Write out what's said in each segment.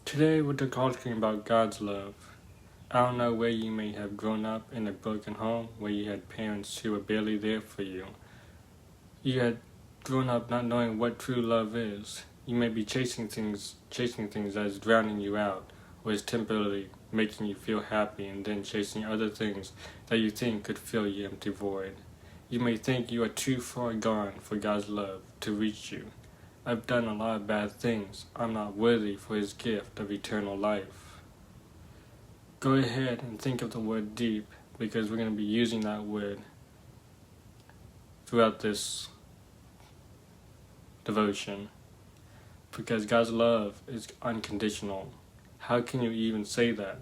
Today we're talking about God's love. I don't know where you may have grown up in a broken home where you had parents who were barely there for you. You had grown up not knowing what true love is. You may be chasing things that is drowning you out, or is temporarily making you feel happy, and then chasing other things that you think could fill your empty void. You may think you are too far gone for God's love to reach you. I've done a lot of bad things. I'm not worthy for His gift of eternal life. Go ahead and think of the word deep, because we're going to be using that word throughout this devotion. Because God's love is unconditional. How can you even say that?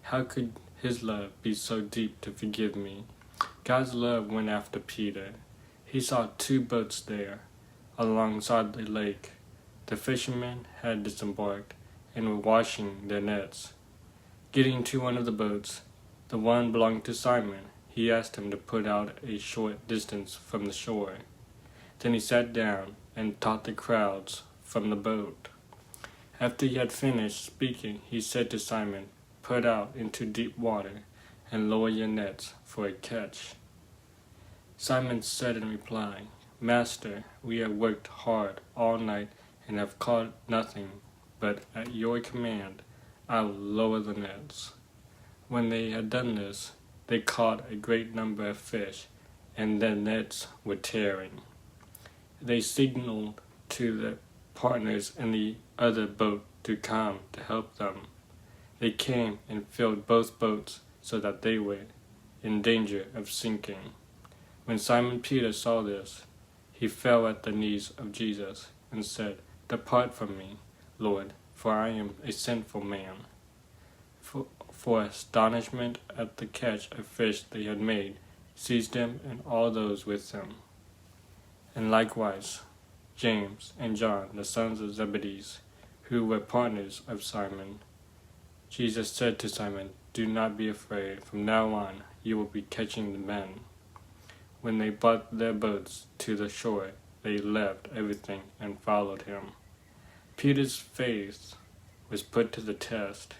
How could His love be so deep to forgive me? God's love went after Peter. He saw two boats there alongside the lake. The fishermen had disembarked and were washing their nets. Getting to one of the boats, the one belonging to Simon, he asked him to put out a short distance from the shore. Then he sat down and taught the crowds from the boat. After he had finished speaking, he said to Simon, "Put out into deep water and lower your nets for a catch." Simon said in reply, "Master, we have worked hard all night and have caught nothing, but at your command I will lower the nets." When they had done this, they caught a great number of fish, and their nets were tearing. They signaled to their partners in the other boat to come to help them. They came and filled both boats so that they were in danger of sinking. When Simon Peter saw this, he fell at the knees of Jesus and said, "Depart from me, Lord, for I am a sinful man." For astonishment at the catch of fish they had made seized him and all those with him. And likewise James and John, the sons of Zebedee, who were partners of Simon. Jesus said to Simon, "Do not be afraid. From now on you will be catching the men." When they brought their boats to the shore, they left everything and followed him. Peter's faith was put to the test.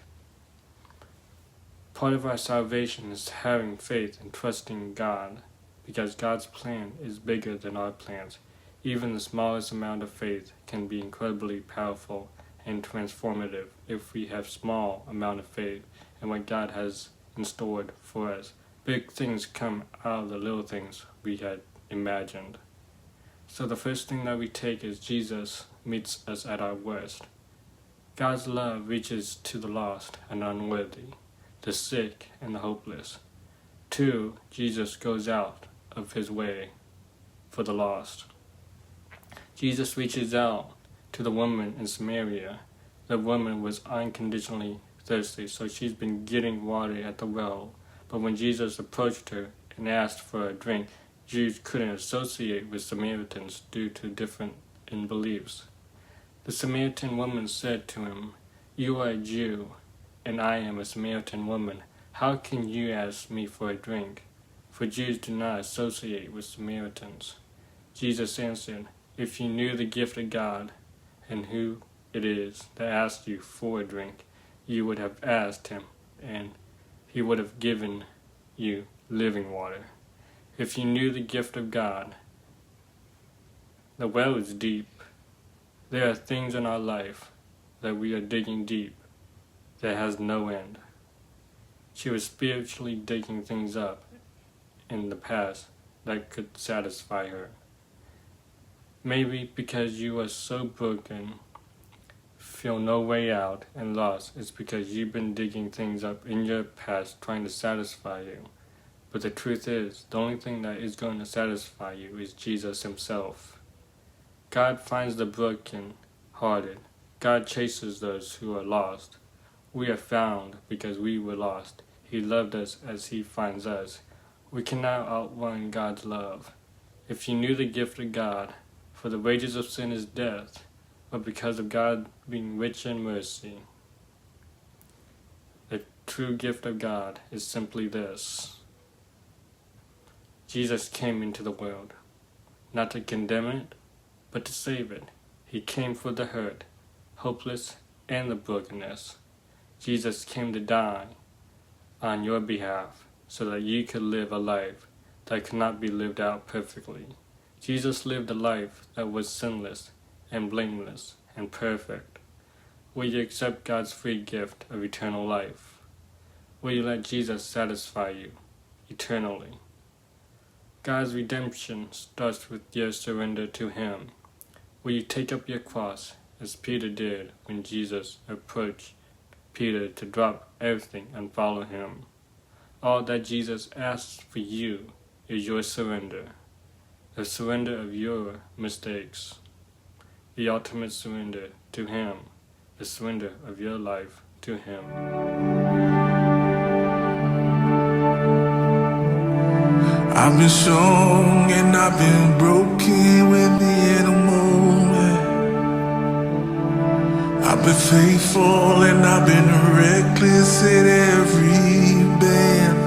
Part of our salvation is having faith and trusting God, because God's plan is bigger than our plans. Even the smallest amount of faith can be incredibly powerful and transformative if we have small amount of faith in what God has in store for us. Big things come out of the little things we had imagined. So the first thing that we take is Jesus meets us at our worst. God's love reaches to the lost and unworthy, the sick and the hopeless. 2, Jesus goes out of His way for the lost. Jesus reaches out to the woman in Samaria. The woman was unconditionally thirsty, so she's been getting water at the well. But when Jesus approached her and asked for a drink, Jews couldn't associate with Samaritans due to different in beliefs. The Samaritan woman said to him, "You are a Jew, and I am a Samaritan woman. How can you ask me for a drink?" For Jews do not associate with Samaritans. Jesus answered, "If you knew the gift of God and who it is that asks you for a drink, you would have asked him, and he would have given you living water." If you knew the gift of God, the well is deep. There are things in our life that we are digging deep that has no end. She was spiritually digging things up in the past that could satisfy her. Maybe because you are so broken, feel no way out and lost, it's because you've been digging things up in your past trying to satisfy you. But the truth is, the only thing that is going to satisfy you is Jesus Himself. God finds the broken-hearted. God chases those who are lost. We are found because we were lost. He loved us as He finds us. We cannot outrun God's love. If you knew the gift of God, for the wages of sin is death, but because of God being rich in mercy, the true gift of God is simply this. Jesus came into the world, not to condemn it, but to save it. He came for the hurt, hopeless, and the brokenness. Jesus came to die on your behalf so that you could live a life that could not be lived out perfectly. Jesus lived a life that was sinless and blameless and perfect. Will you accept God's free gift of eternal life? Will you let Jesus satisfy you eternally? God's redemption starts with your surrender to Him. Will you take up your cross as Peter did when Jesus approached Peter to drop everything and follow Him? All that Jesus asks for you is your surrender, the surrender of your mistakes, the ultimate surrender to Him, the surrender of your life to Him. I've been strong and I've been broken within a moment. I've been faithful and I've been reckless at every bend.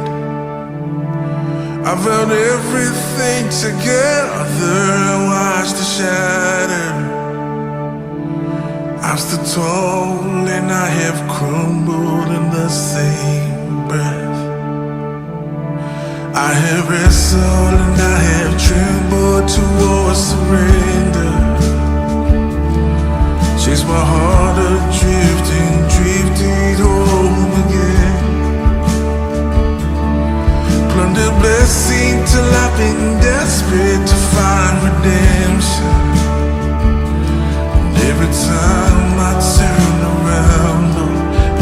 I've held everything together and watched it shatter. I've stood tall and I have crumbled in the same breath. I have wrestled and I have trembled towards surrender. Chased my heart adrift and drifted home again. Plundered blessing till I've been desperate to find redemption. And every time I turn around, oh,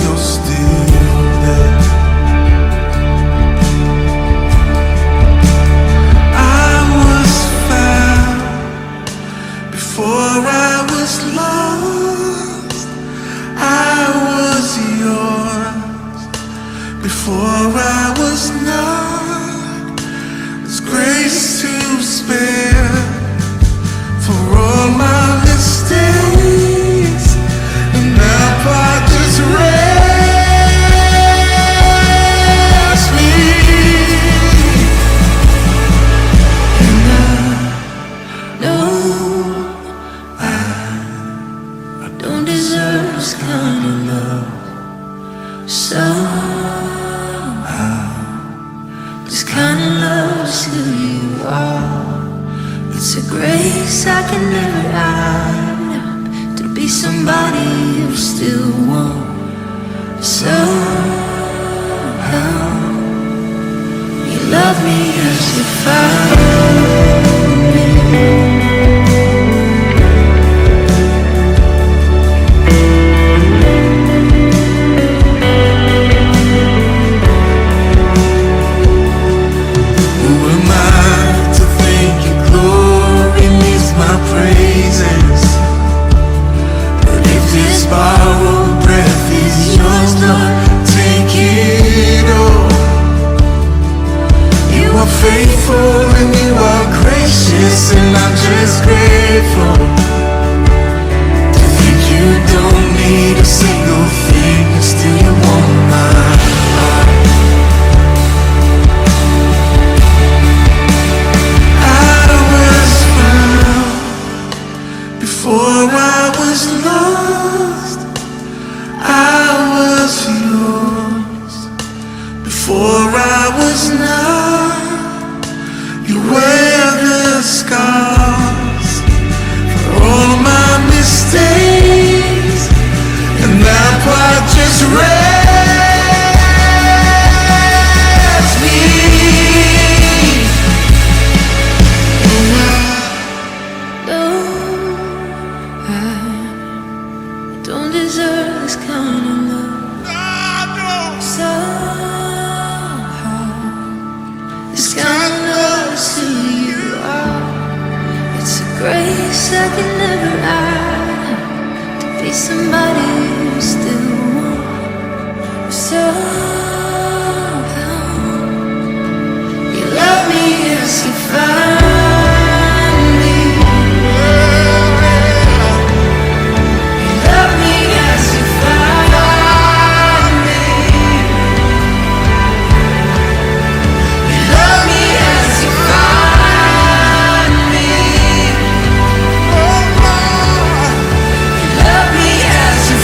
you're still there. Before I was lost, I was yours. Before I was not, there's grace to spare for all my mistakes. And now I just rest me. And I know don't deserve this kind of love. Somehow, this kind of love's who you are. It's a grace I can never add up to be somebody you still want. Somehow, you love me as you found me. Borrowed breath is yours, Lord, take it all. You are faithful and you are gracious, and I'm just grateful to think you don't need a single thing, and still you want my heart. I was found before I was lost. I was yours before I was not. You wear the scars for all my mistakes, and that part just rest me. I don't deserve this kind of love. Somehow, this kind of love is who you are. It's a grace I can never add to be somebody you still want. Somehow, you love me as you found. As you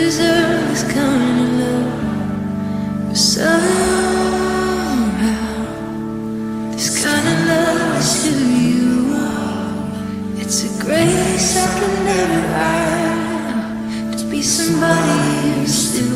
deserve this kind of love, but somehow this kind of love is who you are. It's a grace I can never earn, to be somebody who's still